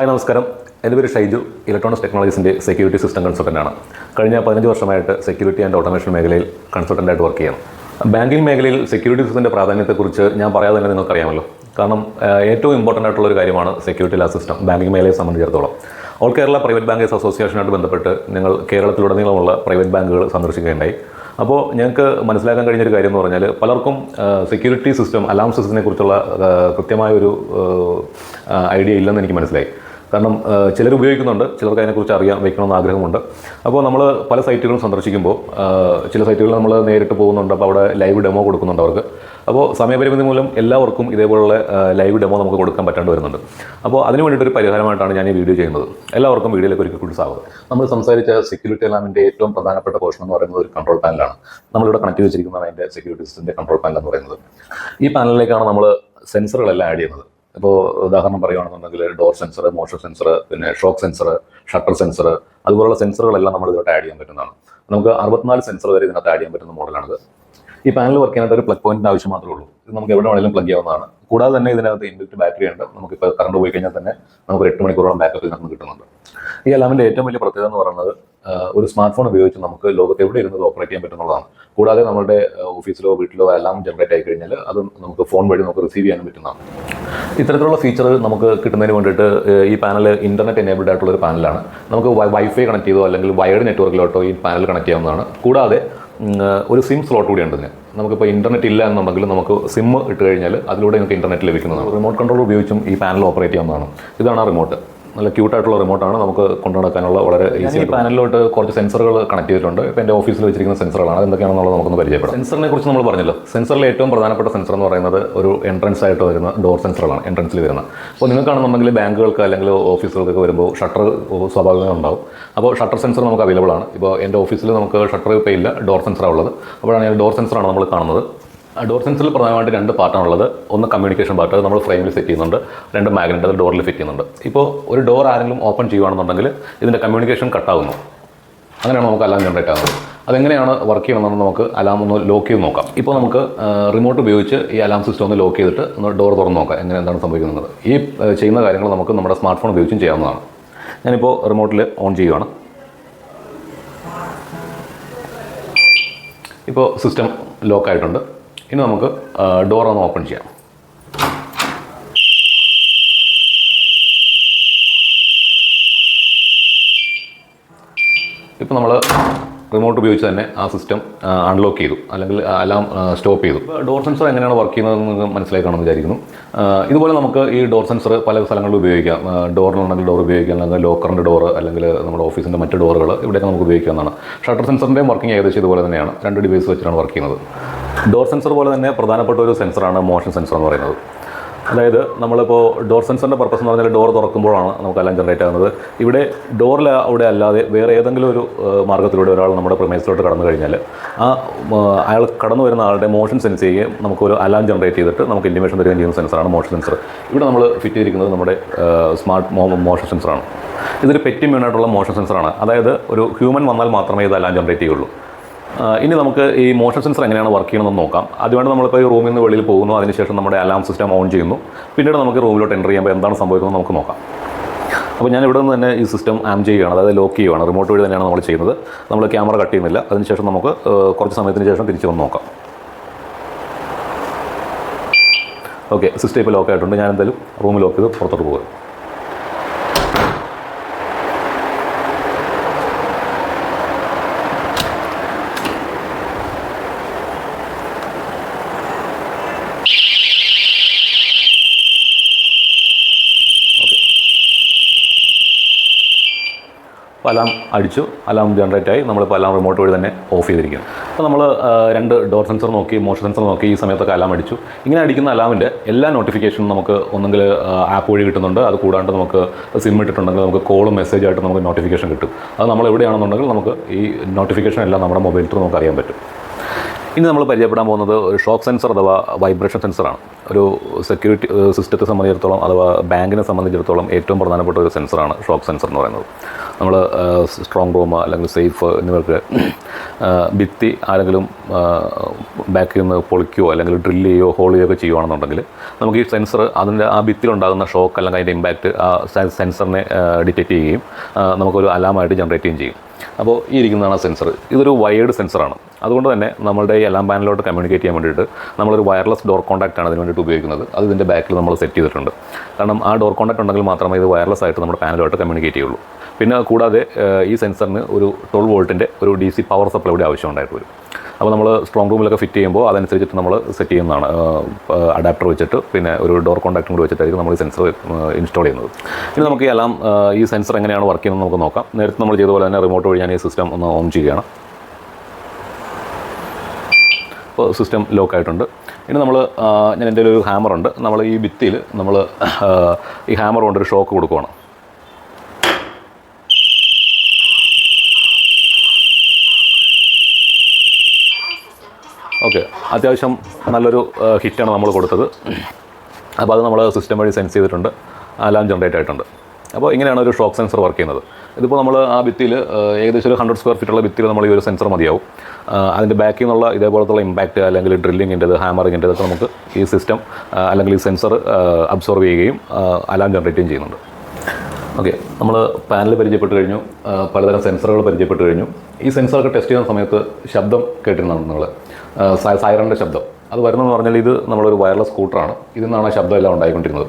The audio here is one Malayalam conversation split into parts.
ഹായ് നമസ്കാരം. എൻ്റെ പേര് ഷൈജു. ഇലക്ട്രോണിക്സ് ടെക്നോളജീസിൻ്റെ സെക്യൂരിറ്റി സിസ്റ്റം കൺസൾട്ടൻ്റാണ്. കഴിഞ്ഞ 15 വർഷമായിട്ട് സെക്യൂരിറ്റി ആൻഡ് ഓട്ടോമേഷൻ മേഖലയിൽ കൺസൾട്ടൻ്റായിട്ട് വർക്ക് ചെയ്യണം. ബാങ്കിങ് മേഖലയിൽ സെക്യൂരിറ്റി സിസ്റ്റത്തിൻ്റെ പ്രാധാന്യത്തെക്കുറിച്ച് ഞാൻ പറയാതെ തന്നെ നിങ്ങൾക്കറിയാമല്ലോ. കാരണം ഏറ്റവും ഇമ്പോർട്ടൻ്റ് ആയിട്ടുള്ളൊരു കാര്യമാണ് സെക്യൂരിറ്റി ലാ സിസ്റ്റം ബാങ്കിങ് മേഖലയെ സംബന്ധിച്ചിടത്തോളം. ഓൾ കേരള പ്രൈവറ്റ് ബാങ്കേഴ്സ് അസോസിയേഷനായിട്ട് ബന്ധപ്പെട്ട് ഞങ്ങൾ കേരളത്തിലുടനീളമുള്ള പ്രൈവറ്റ് ബാങ്കുകൾ സന്ദർശിക്കുകയുണ്ടായി. അപ്പോൾ ഞങ്ങൾക്ക് മനസ്സിലാക്കാൻ കഴിഞ്ഞൊരു കാര്യം എന്ന് പറഞ്ഞാൽ പലർക്കും സെക്യൂരിറ്റി സിസ്റ്റം അലാം സിസ്റ്റത്തിനെ കുറിച്ചുള്ള കൃത്യമായൊരു ഐഡിയ ഇല്ലെന്ന് എനിക്ക് മനസ്സിലായി. കാരണം ചിലർ ഉപയോഗിക്കുന്നുണ്ട്, ചിലർക്ക് അതിനെക്കുറിച്ച് അറിയാൻ വയ്ക്കണമെന്ന് ആഗ്രഹമുണ്ട്. അപ്പോൾ നമ്മൾ പല സൈറ്റുകളും സന്ദർശിക്കുമ്പോൾ ചില സൈറ്റുകളിൽ നമ്മൾ നേരിട്ട് പോകുന്നുണ്ട്. അപ്പോൾ അവിടെ ലൈവ് ഡെമോ കൊടുക്കുന്നുണ്ട് അവർക്ക്. അപ്പോൾ സമയപരിമിതി മൂലം എല്ലാവർക്കും ഇതേപോലുള്ള ലൈവ് ഡെമോ നമുക്ക് കൊടുക്കാൻ പറ്റാണ്ട് വരുന്നുണ്ട്. അപ്പോൾ അതിന് വേണ്ടിയിട്ടൊരു പരിഹാരമായിട്ടാണ് ഞാൻ ഈ വീഡിയോ ചെയ്യുന്നത്. എല്ലാവർക്കും വീഡിയോയിലേക്ക് ഒരിക്കൽ കൂടി സ്വാഗതം. നമ്മൾ സംസാരിച്ച സെക്യൂരിറ്റി അലാമിൻ്റെ ഏറ്റവും പ്രധാനപ്പെട്ട പോർഷൻ എന്ന് പറയുന്നത് ഒരു കൺട്രോൾ പാനലാണ്. നമ്മളിവിടെ കണക്ട് ചെയ്ത് വെച്ചിരിക്കുന്നതാണ് അതിൻ്റെ സെക്യൂരിറ്റി സിസ്റ്റത്തിൻ്റെ കൺട്രോൾ പാനൽ എന്ന് പറയുന്നത്. ഈ പാനലിലേക്കാണ് നമ്മൾ സെൻസറുകളെല്ലാം ആഡ് ചെയ്യുന്നത്. ഇപ്പോൾ ഉദാഹരണം പറയുകയാണെന്നുണ്ടെങ്കിൽ ഡോർ സെൻസർ, മോഷൻ സെൻസർ, പിന്നെ ഷോക്ക് സെൻസർ, ഷട്ടർ സെൻസർ, അതുപോലുള്ള സെൻസറുകളെല്ലാം നമ്മൾ ഇതിലോട്ട് ആഡ് ചെയ്യാൻ പറ്റുന്നതാണ്. നമുക്ക് 64 സെൻസർ വരെ ഇതിനകത്ത് ആഡ് ചെയ്യാൻ പറ്റുന്ന മോഡലാണിത്. ഈ പാനൽ വർക്ക് ചെയ്യാനായിട്ട് ഒരു പ്ലഗ് പോയിന്റിൻ്റെ ആവശ്യം മാത്രമേ ഉള്ളൂ. ഇത് നമുക്ക് എവിടെ വേണമെങ്കിലും പ്ലഗ് ചെയ്യാവുന്നതാണ്. കൂടാതെ തന്നെ ഇതിനകത്ത് ഇൻബിൽറ്റ് ബാറ്ററി ഉണ്ട്. നമുക്കിപ്പോൾ കറണ്ട് പോയി കഴിഞ്ഞാൽ തന്നെ നമുക്ക് 8 മണിക്കൂറോളം ബാക്കപ്പ് ഇതിനകത്ത് കിട്ടുന്നുണ്ട്. ഈ അലാമിൻ്റെ ഏറ്റവും വലിയ പ്രത്യേകത എന്ന് പറയുന്നത് ഒരു സ്മാർട്ട് ഫോൺ ഉപയോഗിച്ച് നമുക്ക് ലോകത്ത് എവിടെ ഇരുന്നത് ഓപ്പറേറ്റ് ചെയ്യാൻ പറ്റുന്നതാണ്. കൂടാതെ നമ്മുടെ ഓഫീസിലോ വീട്ടിലോ അലാം ജനറേറ്റ് ആയി കഴിഞ്ഞാൽ അത് നമുക്ക് ഫോൺ വഴി നമുക്ക് റിസീവ് ചെയ്യാനും പറ്റുന്നതാണ്. ഇത്തരത്തിലുള്ള ഫീച്ചർ നമുക്ക് കിട്ടുന്നതിന് വേണ്ടിയിട്ട് ഈ പാനൽ ഇൻ്റർനെറ്റ് എനേബിൾഡ് ആയിട്ടുള്ള ഒരു പാനലാണ്. നമുക്ക് വൈഫൈ കണക്ട് ചെയ്തോ അല്ലെങ്കിൽ വയർഡ് നെറ്റ്വർക്കിലോട്ടോ ഈ പാനൽ കണക്ട് ചെയ്യാവുന്നതാണ്. കൂടാതെ ഒരു സിം സ്ലോട്ട് കൂടി ഉണ്ട് ഇതിന്. നമുക്കിപ്പോൾ ഇൻ്റർനെറ്റ് ഇല്ല എന്നുണ്ടെങ്കിൽ നമുക്ക് സിം ഇട്ട് കഴിഞ്ഞാൽ അതിലൂടെ നമുക്ക് ഇൻ്റർനെറ്റ് ലഭിക്കുന്നതാണ്. റിമോട്ട് കൺട്രോൾ ഉപയോഗിച്ചും ഈ പാനൽ ഓപ്പറേറ്റ് ചെയ്യാവുന്നതാണ്. ഇതാണ് റിമോട്ട്. നല്ല ക്യൂട്ടായിട്ടുള്ള റിമോട്ടാണ്. നമുക്ക് കൊണ്ടു നടക്കാനുള്ള വളരെ ഈസി. ഈ പാനലിലോട്ട് കുറച്ച് സെൻസറുകൾ കണക്ട് ചെയ്തിട്ടുണ്ട്. ഇപ്പോൾ എൻ്റെ ഓഫീസിൽ വെച്ചിരിക്കുന്ന സെൻസറുകളാണ്. അതെന്തൊക്കെയാണെന്നുള്ളത് നമുക്കൊന്ന് പരിചയപ്പെടാം. സെൻസറിനെ കുറിച്ച് നമ്മൾ പറഞ്ഞല്ലോ. സെൻസറിലെ ഏറ്റവും പ്രധാനപ്പെട്ട സെൻസർ എന്ന് പറയുന്നത് ഒരു എൻട്രൻസ് ആയിട്ട് വരുന്ന ഡോർ സെൻസറുകളാണ്, എൻട്രൻസിൽ വരുന്നത്. അപ്പോൾ നിങ്ങൾക്കാണെന്നുണ്ടെങ്കിൽ ബാങ്കുകൾക്ക് അല്ലെങ്കിൽ ഓഫീസുകൾക്കൊക്കെ വരുമ്പോൾ ഷട്ടർ സ്വാഭാവികമായി ഉണ്ടാവും. അപ്പോൾ ഷട്ടർ സെൻസർ നമുക്ക് അവൈലബിൾ ആണ്. ഇപ്പോൾ എൻ്റെ ഓഫീസിൽ നമുക്ക് ഷട്ടർ ഇപ്പോൾ ഇല്ല, ഡോർ സെൻസറാണ് ഉള്ളത്. അപ്പോഴാണ് ഡോർ സെൻസറാണ് നമ്മൾ കാണുന്നത്. ഡോർ സെൻസറിൽ പ്രധാനമായിട്ട് 2 പാർട്ടാണുള്ളത്. ഒന്ന് കമ്മ്യൂണിക്കേഷൻ പാർട്ട്, അത് നമ്മൾ ഫ്രെയിമിൽ സെറ്റ് ചെയ്യുന്നുണ്ട്. 2 മാഗ്നറ്റ്, അത് ഡോറിൽ ഫിറ്റ് ചെയ്യുന്നുണ്ട്. ഇപ്പോൾ ഒരു ഡോർ ആരെങ്കിലും ഓപ്പൺ ചെയ്യുകയാണെന്നുണ്ടെങ്കിൽ ഇതിൻ്റെ കമ്മ്യൂണിക്കേഷൻ കട്ടാകുന്നു. അങ്ങനെയാണ് നമുക്ക് അലാം ജനറേറ്റ് ആകുന്നത്. അതെങ്ങനെയാണ് വർക്ക് ചെയ്യണമെന്ന് നമുക്ക് അലാം ഒന്ന് ലോക്ക് ചെയ്ത് നോക്കാം. ഇപ്പോൾ നമുക്ക് റിമോട്ട് ഉപയോഗിച്ച് ഈ അലാം സിസ്റ്റം ഒന്ന് ലോക്ക് ചെയ്തിട്ട് ഒന്ന് ഡോർ തുറന്ന് നോക്കാം എന്താണ് സംഭവിക്കുന്നത്. ഈ ചെയ്യുന്ന കാര്യങ്ങൾ നമുക്ക് നമ്മുടെ സ്മാർട്ട് ഫോൺ ഉപയോഗിച്ചും ചെയ്യാവുന്നതാണ്. ഞാനിപ്പോൾ റിമോട്ടിൽ ഓൺ ചെയ്യുകയാണ്. ഇപ്പോൾ സിസ്റ്റം ലോക്കായിട്ടുണ്ട്. ഇനി നമുക്ക് ഡോർ ഒന്ന് ഓപ്പൺ ചെയ്യാം. ഇപ്പോൾ നമ്മൾ റിമോട്ട് ഉപയോഗിച്ച് തന്നെ ആ സിസ്റ്റം അൺലോക്ക് ചെയ്തു, അല്ലെങ്കിൽ അലാം സ്റ്റോപ്പ് ചെയ്തു. ഡോർ സെൻസർ എങ്ങനെയാണ് വർക്ക് ചെയ്യുന്നതെന്ന് നിങ്ങൾക്ക് മനസ്സിലായി കാണുമെന്ന് വിചാരിക്കുന്നു. ഇതുപോലെ നമുക്ക് ഈ ഡോർ സെൻസർ പല സ്ഥലങ്ങളിൽ ഉപയോഗിക്കാം. ഡോറിനുണ്ടെങ്കിൽ ഡോർ ഉപയോഗിക്കാം, അല്ലെങ്കിൽ ലോക്കറിൻ്റെ ഡോർ, അല്ലെങ്കിൽ നമ്മുടെ ഓഫീസിൻ്റെ മറ്റ് ഡോറുകൾ, ഇവിടെയൊക്കെ നമുക്ക് ഉപയോഗിക്കാവുന്നതാണ്. ഷട്ടർ സെൻസറിൻ്റെയും വർക്കിംഗ് ഏകദേശം ഇതുപോലെ തന്നെയാണ്. 2 ഡിവൈസ് വെച്ചിട്ടാണ് വർക്ക് ചെയ്യുന്നത്. ഡോർ സെൻസർ പോലെ തന്നെ പ്രധാനപ്പെട്ട ഒരു സെൻസറാണ് മോഷൻ സെൻസർ എന്ന് പറയുന്നത്. അതായത് നമ്മളിപ്പോൾ ഡോർ സെൻസറിൻ്റെ പർപ്പസ് എന്ന് പറഞ്ഞാൽ ഡോർ തുറക്കുമ്പോഴാണ് നമുക്ക് എല്ലാം ജനറേറ്റ് ആകുന്നത്. ഇവിടെ ഡോറിൽ അവിടെ അല്ലാതെ വേറെ ഏതെങ്കിലും ഒരു മാർഗ്ഗത്തിലൂടെ ഒരാൾ നമ്മുടെ പ്രമേസിലോട്ട് കടന്നു കഴിഞ്ഞാൽ അയാൾ കടന്നു വരുന്ന ആളുടെ മോഷൻ സെൻസ് ചെയ്യുകയും നമുക്കൊരു അലാം ജനറേറ്റ് ചെയ്തിട്ട് നമുക്ക് ഇൻറ്റിമേഷൻ തരികയും ചെയ്യുന്ന സെൻസറാണ് മോഷൻ സെൻസർ. ഇവിടെ നമ്മൾ ഫിറ്റ് ചെയ്തിരിക്കുന്നത് നമ്മുടെ സ്മാർട്ട് മോഷൻ സെൻസറാണ്. ഇതൊരു പെറ്റ് ഇമ്മ്യൂണായിട്ടുള്ള മോഷൻ സെൻസറാണ്. അതായത് ഒരു ഹ്യൂമൻ വന്നാൽ മാത്രമേ ഇത് അലാം ജനറേറ്റ് ചെയ്യുള്ളൂ. ഇനി നമുക്ക് ഈ മോഷൻ സെൻസർ എങ്ങനെയാണ് വർക്ക് ചെയ്യണമെന്ന് നോക്കാം. അതുകൊണ്ട് നമ്മളിപ്പോൾ ഈ റൂമിൽ നിന്ന് വെളിയിൽ പോകുന്നു, അതിനുശേഷം നമ്മുടെ അലാം സിസ്റ്റം ഓൺ ചെയ്യുന്നു. പിന്നീട് നമുക്ക് റൂമിലോട്ട് എൻ്റർ ചെയ്യുമ്പോൾ എന്താണ് സംഭവിക്കുന്നത് നമുക്ക് നോക്കാം. അപ്പോൾ ഞാൻ ഇവിടെ നിന്ന് തന്നെ ഈ സിസ്റ്റം ആം ചെയ്യുകയാണ്, അതായത് ലോക്ക് ചെയ്യുകയാണ്. റിമോട്ട് വഴി തന്നെയാണ് നമ്മൾ ചെയ്യുന്നത്. നമ്മൾ ക്യാമറ കട്ട് ചെയ്യുന്നില്ല. അതിനുശേഷം നമുക്ക് കുറച്ച് സമയത്തിന് ശേഷം തിരിച്ച് വന്ന് നോക്കാം. ഓക്കെ, സിസ്റ്റം ഇപ്പോൾ ലോക്ക് ആയിട്ടുണ്ട്. ഞാൻ എന്തായാലും റൂം ലോക്ക് ചെയ്ത് പുറത്തോട്ട് പോകും. അലാം അടിച്ചു, അലാം ജനറേറ്റ് ആയി. നമ്മളിപ്പോൾ അലാം റിമോട്ട് വഴി തന്നെ ഓഫ് ചെയ്തിരിക്കുകയാണ്. അപ്പോൾ നമ്മൾ 2 ഡോർ സെൻസർ നോക്കി, മോഷൻ സെൻസർ നോക്കി, ഈ സമയത്തൊക്കെ അലാം അടിച്ചു. ഇങ്ങനെ അടിക്കുന്ന അലാമിൻ്റെ എല്ലാ നോട്ടിഫിക്കേഷനും നമുക്ക് ഒന്നെങ്കിൽ ആപ്പ് വഴി കിട്ടുന്നുണ്ട്. അത് കൂടാണ്ട് നമുക്ക് സിം ഇട്ടിട്ടുണ്ടെങ്കിൽ നമുക്ക് കോളും മെസ്സേജായിട്ട് നമുക്ക് നോട്ടിഫിക്കേഷൻ കിട്ടും. അത് നമ്മൾ എവിടെയാണെന്നുണ്ടെങ്കിൽ നമുക്ക് ഈ നോട്ടിഫിക്കേഷൻ എല്ലാം നമ്മുടെ മൊബൈൽ ത്രൂ നമുക്ക് അറിയാൻ പറ്റും. ഇനി നമ്മൾ പരിചയപ്പെടാൻ പോകുന്നത് ഒരു ഷോക്ക് സെൻസർ അഥവാ വൈബ്രേഷൻ സെൻസറാണ്. ഒരു സെക്യൂരിറ്റി സിസ്റ്റത്തെ സംബന്ധിച്ചിടത്തോളം അഥവാ ബാങ്കിനെ സംബന്ധിച്ചിടത്തോളം ഏറ്റവും പ്രധാനപ്പെട്ട ഒരു സെൻസറാണ് ഷോക്ക് സെൻസർ എന്ന് പറയുന്നത്. നമ്മൾ സ്ട്രോങ് റൂം അല്ലെങ്കിൽ സേഫ് എന്നിവർക്ക് ഭിത്തി ആരെങ്കിലും ബാക്കിൽ നിന്ന് പൊളിക്കുകയോ അല്ലെങ്കിൽ ഡ്രില്ല് ചെയ്യുകയോ ഹോൾ ചെയ്യുകയോ ചെയ്യുകയാണെന്നുണ്ടെങ്കിൽ നമുക്ക് ഈ സെൻസർ അതിൻ്റെ ആ ഭിത്തിയിലുണ്ടാകുന്ന ഷോക്ക് അല്ലെങ്കിൽ അതിൻ്റെ ഇമ്പാക്റ്റ് ആ സെൻസറിനെ ഡിറ്റക്റ്റ് ചെയ്യുകയും നമുക്കൊരു അലാമായിട്ട് ജനറേറ്റ് ചെയ്യുകയും ചെയ്യും. അപ്പോൾ ഈ ഇരിക്കുന്നതാണ് സെൻസർ. ഇതൊരു വയേർഡ് സെൻസറാണ്. അതുകൊണ്ട് തന്നെ നമ്മളുടെ ഈ അലാം പാനലിലോട്ട് കമ്മ്യൂണിക്കേറ്റ് ചെയ്യാൻ വേണ്ടിയിട്ട് നമ്മളൊരു വയർലെസ് ഡോർ കോൺടാക്റ്റാണ് അതിന് വേണ്ടിയിട്ട് ഉപയോഗിക്കുന്നത്. അത് ഇതിൻ്റെ ബാക്കിൽ നമ്മൾ സെറ്റ് ചെയ്തിട്ടുണ്ട്. കാരണം ആ ഡോർ കോൺടാക്റ്റ് ഉണ്ടെങ്കിൽ മാത്രമേ ഇത് വയർലെസ് ആയിട്ട് നമ്മുടെ പാനലുമായിട്ട് കമ്മ്യൂണിക്കേറ്റ് ചെയ്യുള്ളൂ. പിന്നെ കൂടാതെ ഈ സെൻസറിന് ഒരു 12 വോൾട്ടിൻ്റെ ഒരു DC പവർ സപ്ലൈ കൂടി ആവശ്യമുണ്ടായിട്ട് വരും. അപ്പോൾ നമ്മൾ സ്ട്രോങ് റൂമിലൊക്കെ ഫിറ്റ് ചെയ്യുമ്പോൾ അതനുസരിച്ചിട്ട് നമ്മൾ സെറ്റ് ചെയ്യുന്നതാണ്. അഡാപ്റ്റർ വെച്ചിട്ട് പിന്നെ ഒരു ഡോർ കോൺടാക്റ്റും കൂടി വെച്ചിട്ടായിരിക്കും നമ്മൾ ഈ സെൻസർ ഇൻസ്റ്റാൾ ചെയ്യുന്നത്. ഇനി നമുക്ക് ഈ സെൻസർ എങ്ങനെയാണ് വർക്ക് ചെയ്യുന്നത് നമുക്ക് നോക്കാം. നേരത്തെ നമ്മൾ ചെയ്ത പോലെ തന്നെ റിമോട്ട് വഴി ഞാൻ ഈ സിസ്റ്റം ഒന്ന് ഓൺ ചെയ്യുകയാണ്. ഇപ്പോൾ സിസ്റ്റം ലോക്ക് ആയിട്ടുണ്ട്. ഇനി ഞാൻ എൻ്റെ ഒരു ഹാമറുണ്ട്. നമ്മൾ ഈ ഭിത്തിയിൽ നമ്മൾ ഈ ഹാമർ കൊണ്ടൊരു ഷോക്ക് കൊടുക്കുകയാണ്. ഓക്കെ, അത്യാവശ്യം നല്ലൊരു ഹിറ്റാണ് നമ്മൾ കൊടുത്തത്. അപ്പോൾ അത് നമ്മൾ സിസ്റ്റം വഴി സെൻസ് ചെയ്തിട്ടുണ്ട്, അലാം ജനറേറ്റ് ആയിട്ടുണ്ട്. അപ്പോൾ ഇങ്ങനെയാണ് ഒരു ഷോക്ക് സെൻസർ വർക്ക് ചെയ്യുന്നത്. ഇതിപ്പോൾ നമ്മൾ ആ ഭിത്തിയിൽ ഏകദേശം ഒരു 100 സ്ക്വയർ ഫീറ്റുള്ള ഭിത്തിയിൽ നമ്മൾ ഈ ഒരു സെൻസർ മതിയാവും. അതിൻ്റെ ബാക്കിൽ നിന്നുള്ള ഇതേപോലത്തുള്ള ഇമ്പാക്റ്റ് അല്ലെങ്കിൽ ഡ്രില്ലിങ്ങിൻ്റെത് ഹാമറിങ്ങിൻ്റെതൊക്കെ നമുക്ക് ഈ സിസ്റ്റം അല്ലെങ്കിൽ ഈ സെൻസർ അബ്സോർവ് ചെയ്യുകയും അലാം ജനറേറ്റും ചെയ്യുന്നുണ്ട്. ഓക്കെ, നമ്മൾ പാനൽ പരിചയപ്പെട്ട് കഴിഞ്ഞു, പലതരം സെൻസറുകൾ പരിചയപ്പെട്ട് കഴിഞ്ഞു. ഈ സെൻസറൊക്കെ ടെസ്റ്റ് ചെയ്യുന്ന സമയത്ത് ശബ്ദം കേട്ടിരുന്നതാണ് നിങ്ങൾ, സൈറൻ്റെ ശബ്ദം. അത് വരുന്നതെന്ന് പറഞ്ഞാൽ ഇത് നമ്മളൊരു വയർലെസ് സ്കൂട്ടറാണ്. ഇതിൽ നിന്നാണ് ആ ശബ്ദം എല്ലാം ഉണ്ടായിക്കൊണ്ടിരുന്നത്.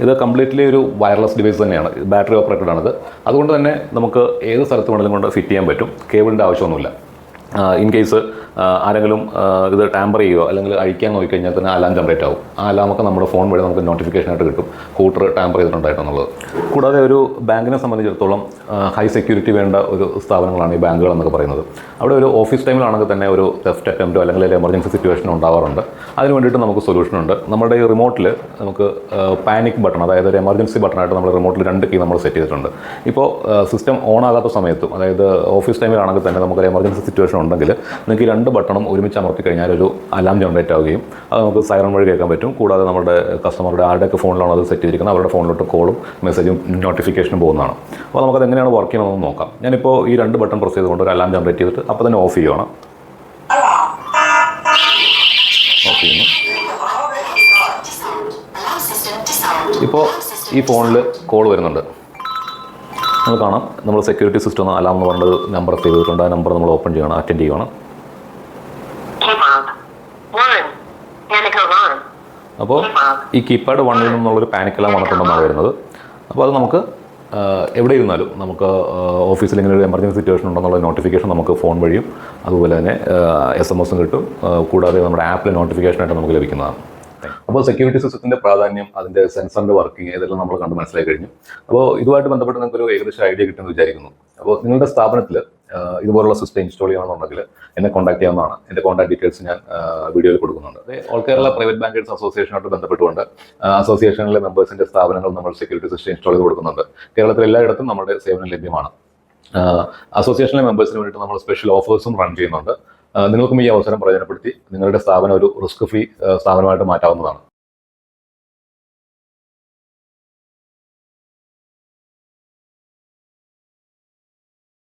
ഇത് കംപ്ലീറ്റ്ലി ഒരു വയർലെസ് ഡിവൈസ് തന്നെയാണ്, ബാറ്ററി ഓപ്പറേറ്റഡ് ആണിത്. അതുകൊണ്ട് തന്നെ നമുക്ക് ഏത് സ്ഥലത്ത് വേണമെങ്കിലും കൊണ്ട് ഫിറ്റ് ചെയ്യാൻ പറ്റും. കേബിളിൻ്റെ ആവശ്യമൊന്നുമില്ല. ഇൻ കേസ് ആരെങ്കിലും ഇത് ടാമ്പർ ചെയ്യുകയോ അല്ലെങ്കിൽ അഴിക്കാൻ നോക്കിക്കഴിഞ്ഞാൽ തന്നെ അലാം ജനറേറ്റ് ആവും. ആ അലാമൊക്കെ നമ്മുടെ ഫോൺ വഴി നമുക്ക് നോട്ടിഫിക്കേഷനായിട്ട് കിട്ടും സ്കൂട്ടർ ടാമ്പർ ചെയ്തിട്ടുണ്ടായിട്ടുള്ളത്. കൂടാതെ ഒരു ബാങ്കിനെ സംബന്ധിച്ചിടത്തോളം ഹൈ സെക്യൂരിറ്റി വേണ്ട ഒരു സ്ഥാപനങ്ങളാണ് ഈ ബാങ്കുകൾ എന്നൊക്കെ പറയുന്നത്. അവിടെ ഒരു ഓഫീസ് ടൈമിലാണെങ്കിൽ തന്നെ ഒരു തെഫ്റ്റ് അറ്റംപ്റ്റോ അല്ലെങ്കിൽ ഒരു എമർജൻസി സിറ്റുവേഷനോ ഉണ്ടാവാറുണ്ട്. അതിന് വേണ്ടിയിട്ട് നമുക്ക് സൊല്യൂഷനുണ്ട്. നമ്മുടെ ഈ റിമോട്ടിൽ നമുക്ക് പാനിക് ബട്ടൺ, അതായത് ഒരു എമർജൻസി ബട്ടണായിട്ട് നമ്മൾ റിമോട്ടിൽ 2 കീ നമ്മൾ സെറ്റ് ചെയ്തിട്ടുണ്ട്. ഇപ്പോൾ സിസ്റ്റം ഓൺ ആകാത്ത സമയത്തും, അതായത് ഓഫീസ് ടൈമിലാണെങ്കിൽ തന്നെ നമുക്കൊരു എമർജൻസി സിറ്റുവേഷൻ ഉണ്ടെങ്കിൽ നിങ്ങൾക്ക് ഈ 2 ബട്ടണും ഒരുമിച്ച് അമർത്തി കഴിഞ്ഞാൽ ഒരു അലാം ജനറേറ്റ് ആവുകയും അത് നമുക്ക് സൈറൺ വഴി കേൾക്കാൻ പറ്റും. കൂടാതെ നമ്മുടെ കസ്റ്റമറുടെ ആരുടെയൊക്കെ ഫോണിലാണോ അത് സെറ്റ് ചെയ്തിരിക്കുന്നത് അവരുടെ ഫോണിലോട്ട് കോളും മെസ്സേജും നോട്ടിഫിക്കേഷനും പോകുന്നതാണ്. അപ്പോൾ നമുക്കത് എങ്ങനെയാണ് വർക്ക് ചെയ്യുന്നതെന്ന് നോക്കാം. ഞാനിപ്പോൾ ഈ 2 ബട്ടൺ പ്രസ് ചെയ്തുകൊണ്ട് ഒരു അലാം ജനറേറ്റ് ചെയ്തിട്ട് അപ്പോൾ തന്നെ ഓഫ് ചെയ്യുകയാണ്. ഓഫ് ചെയ്യുന്നു. ഇപ്പോൾ ഈ ഫോണിൽ കോൾ വരുന്നുണ്ട്. നമ്മൾ കാണാം, നമ്മൾ സെക്യൂരിറ്റി സിസ്റ്റം അലാം എന്ന് പറഞ്ഞൊരു നമ്പർ സേവ് ചെയ്തിട്ടുണ്ട്. ആ നമ്പർ നമ്മൾ ഓപ്പൺ ചെയ്യണം, അറ്റൻഡ് ചെയ്യണം. അപ്പോൾ ഈ കീപാഡ് 1 നിന്നുള്ളൊരു പാനിക് അലാം വന്നിട്ടുണ്ടെന്നാണ് വരുന്നത്. അപ്പോൾ അത് നമുക്ക് എവിടെ ഇരുന്നാലും നമുക്ക് ഓഫീസിൽ ഇങ്ങനെ ഒരു എമർജൻസി സിറ്റുവേഷൻ ഉണ്ടെന്നുള്ള നോട്ടിഫിക്കേഷൻ നമുക്ക് ഫോൺ വഴിയും അതുപോലെ തന്നെ SMS കിട്ടും. കൂടാതെ നമ്മുടെ ആപ്പിൽ നോട്ടിഫിക്കേഷനായിട്ട് നമുക്ക് ലഭിക്കുന്നതാണ്. അപ്പോൾ സെക്യൂരിറ്റി സിസ്റ്റത്തിൻ്റെ പ്രാധാന്യം, അതിൻ്റെ സെൻസറിൻ്റെ വർക്കിംഗ് ഇതെല്ലാം നമ്മൾ കണ്ട് മനസ്സിലാക്കി കഴിഞ്ഞു. അപ്പോൾ ഇതുമായിട്ട് ബന്ധപ്പെട്ട് നിങ്ങൾക്കൊരു ഏകദേശം ഐഡിയ കിട്ടുമെന്ന് വിചാരിക്കുന്നു. അപ്പോൾ നിങ്ങളുടെ സ്ഥാപനത്തിൽ ഇതുപോലുള്ള സിസ്റ്റം ഇൻസ്റ്റാൾ ചെയ്യണമെന്നുണ്ടെങ്കിൽ എന്നെ കോൺടാക്ട് ചെയ്യാവുന്നതാണ്. എൻ്റെ കോൺടാക്ട് ഡീറ്റെയിൽസ് ഞാൻ വീഡിയോയിൽ കൊടുക്കുന്നുണ്ട്. ഓൾ കേരള പ്രൈവറ്റ് ബാങ്കേഴ്സ് അസോസിയേഷനായിട്ട് ബന്ധപ്പെട്ടുകൊണ്ട് അസോസിയേഷനിലെ മെമ്പേഴ്സിൻ്റെ സ്ഥാപനങ്ങൾ നമ്മൾ സെക്യൂരിറ്റി സിസ്റ്റം ഇൻസ്റ്റാൾ ചെയ്ത് കൊടുക്കുന്നുണ്ട്. കേരളത്തിൽ എല്ലായിടത്തും നമ്മുടെ സേവനം ലഭ്യമാണ്. അസോസിയേഷനിലെ മെമ്പേഴ്സിന് വേണ്ടിയിട്ട് നമ്മൾ സ്പെഷ്യൽ ഓഫേഴ്സും റൺ ചെയ്യുന്നുണ്ട്. നിങ്ങൾക്കും ഈ അവസരം പ്രയോജനപ്പെടുത്തി നിങ്ങളുടെ സ്ഥാപനം ഒരു റിസ്ക് ഫ്രീ സ്ഥാപനമായിട്ട് മാറ്റാവുന്നതാണ്.